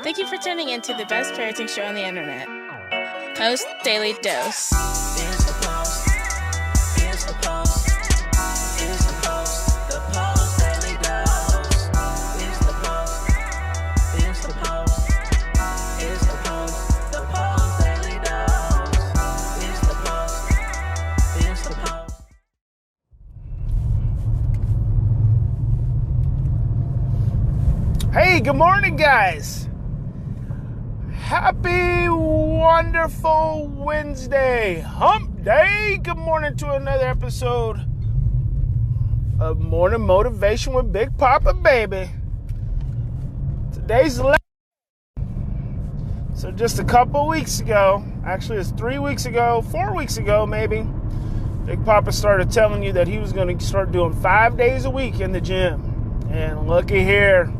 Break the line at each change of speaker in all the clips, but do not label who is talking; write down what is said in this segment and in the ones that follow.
Thank you for tuning in to the best parenting show on the internet, Post Daily Dose.
It's the Post. It's the Post. It's the Post. The Post Daily Dose. It's the Post. It's the Post. It's the Post. The Post Daily Dose. It's the Post. It's the Post.
Hey, good morning, guys. Happy, wonderful Wednesday, hump day. Good morning to another episode of Morning Motivation with Big Papa Baby. Today's the So just a couple weeks ago, actually it's 3 weeks ago, 4 weeks ago maybe, Big Papa started telling you that he was going to start doing 5 days a week in the gym. And looky here,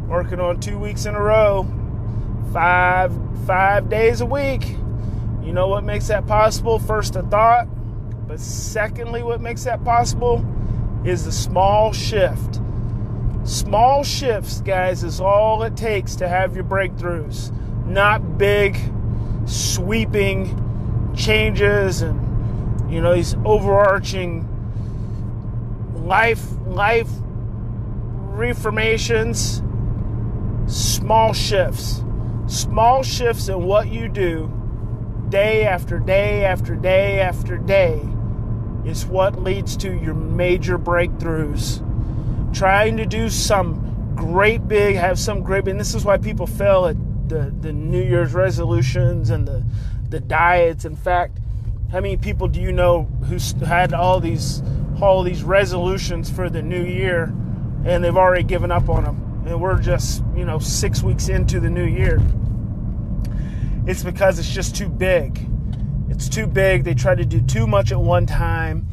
working on 2 weeks in a row. Five days a week. You know what makes that possible? First, a thought. But secondly, what makes that possible is the small shift. Small shifts, guys, is all it takes to have your breakthroughs. Not big, sweeping changes and, you know, these overarching life reformations. Small shifts. Small shifts in what you do day after day after day after day is what leads to your major breakthroughs. Trying to do some great big, and this is why people fail at the New Year's resolutions and the diets. In fact, how many people do you know who had all these resolutions for the new year and they've already given up on them? And we're just, 6 weeks into the new year. It's because it's just too big. It's too big. They try to do too much at one time.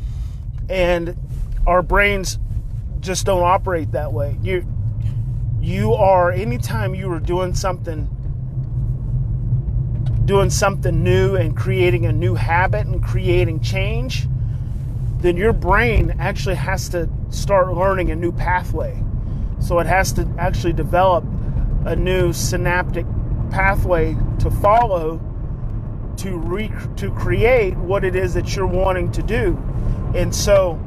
And our brains just don't operate that way. Anytime you are doing something new and creating a new habit and creating change, then your brain actually has to start learning a new pathway. So it has to actually develop a new synaptic pathway to follow to create what it is that you're wanting to do. And so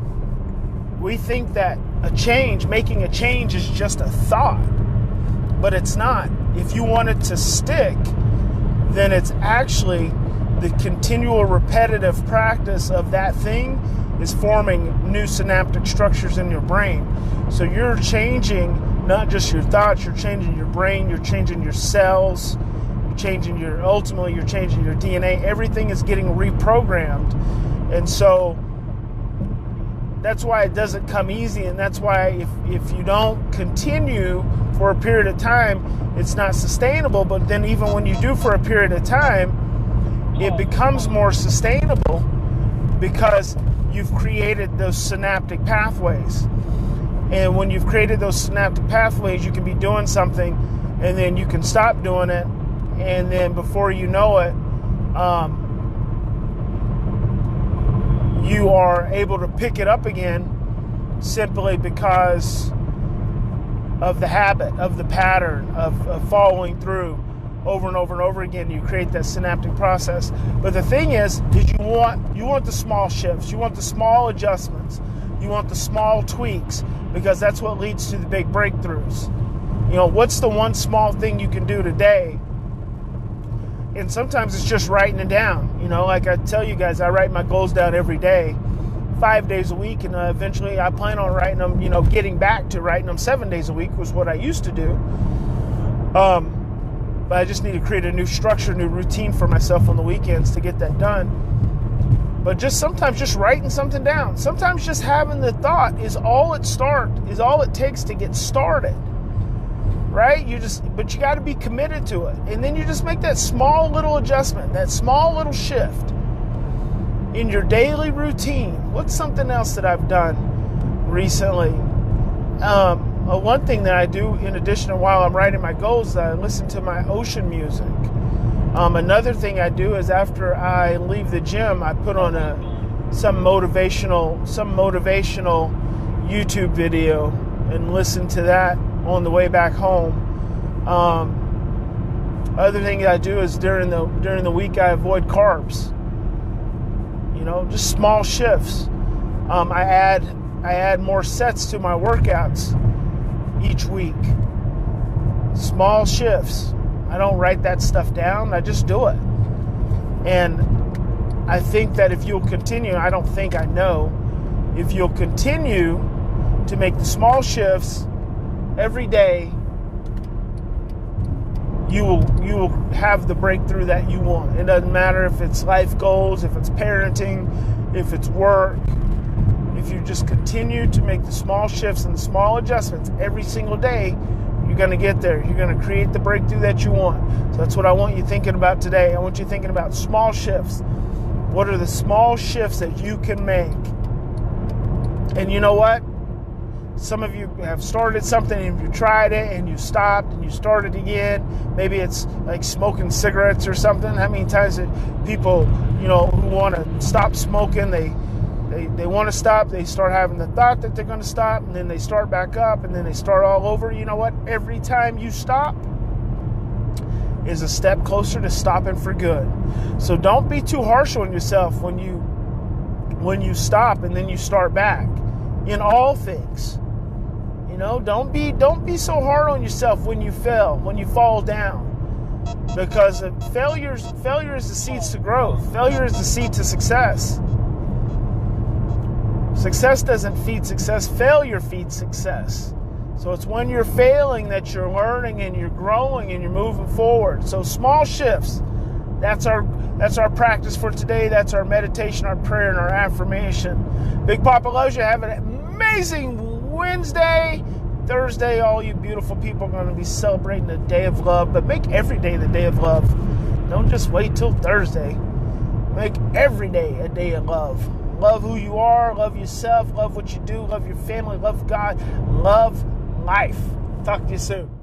we think that making a change is just a thought, but it's not. If you want it to stick, then it's actually the continual repetitive practice of that thing is forming new synaptic structures in your brain. So you're changing not just your thoughts, you're changing your brain, you're changing your cells, ultimately you're changing your DNA. Everything is getting reprogrammed. And so that's why it doesn't come easy, and that's why if you don't continue for a period of time, it's not sustainable. But then even when you do for a period of time, it becomes more sustainable because you've created those synaptic pathways. And when you've created those synaptic pathways, you can be doing something and then you can stop doing it. And then before you know it, you are able to pick it up again simply because of the habit, of the pattern, of following through over and over and over again. You create that synaptic process. But the thing is you want the small shifts, you want the small adjustments, you want the small tweaks, because that's what leads to the big breakthroughs. What's the one small thing you can do today? And sometimes it's just writing it down. Like I tell you guys, I write my goals down every day, 5 days a week, and eventually I plan on writing them, getting back to writing them 7 days a week was what I used to do. But I just need to create a new structure, new routine for myself on the weekends to get that done. But sometimes just writing something down. Sometimes just having the thought is all it takes to get started. Right? But you got to be committed to it. And then you just make that small little adjustment, that small little shift in your daily routine. What's something else that I've done recently? One thing that I do in addition to while I'm writing my goals, I listen to my ocean music. Another thing I do is after I leave the gym, I put on some motivational YouTube video and listen to that on the way back home. Other thing I do is during the week I avoid carbs. Just small shifts. I add more sets to my workouts each week. Small shifts. I don't write that stuff down. I just do it. And I think that if you'll continue, I know, if you'll continue to make the small shifts every day, you will have the breakthrough that you want. It doesn't matter if it's life goals, if it's parenting, if it's work. If you just continue to make the small shifts and the small adjustments every single day, you're going to get there. You're going to create the breakthrough that you want. So that's what I want you thinking about today. I want you thinking about small shifts. What are the small shifts that you can make? And you know what? Some of you have started something and you tried it and you stopped and you started again. Maybe it's like smoking cigarettes or something. How many times that people, who want to stop smoking, they want to stop, they start having the thought that they're going to stop, and then they start back up, and then they start all over. You know what? Every time you stop is a step closer to stopping for good. So don't be too harsh on yourself when you stop and then you start back in all things. Don't be so hard on yourself when you fail, when you fall down, because failure is the seeds to growth. Failure is the seed to success. Success doesn't feed success. Failure feeds success. So it's when you're failing that you're learning and you're growing and you're moving forward. So small shifts. That's our practice for today. That's our meditation, our prayer, and our affirmation. Big Papa loves you. Have an amazing Wednesday. Thursday, all you beautiful people are going to be celebrating the day of love. But make every day the day of love. Don't just wait till Thursday. Make every day a day of love. Love who you are, love yourself, love what you do, love your family, love God, love life. Talk to you soon.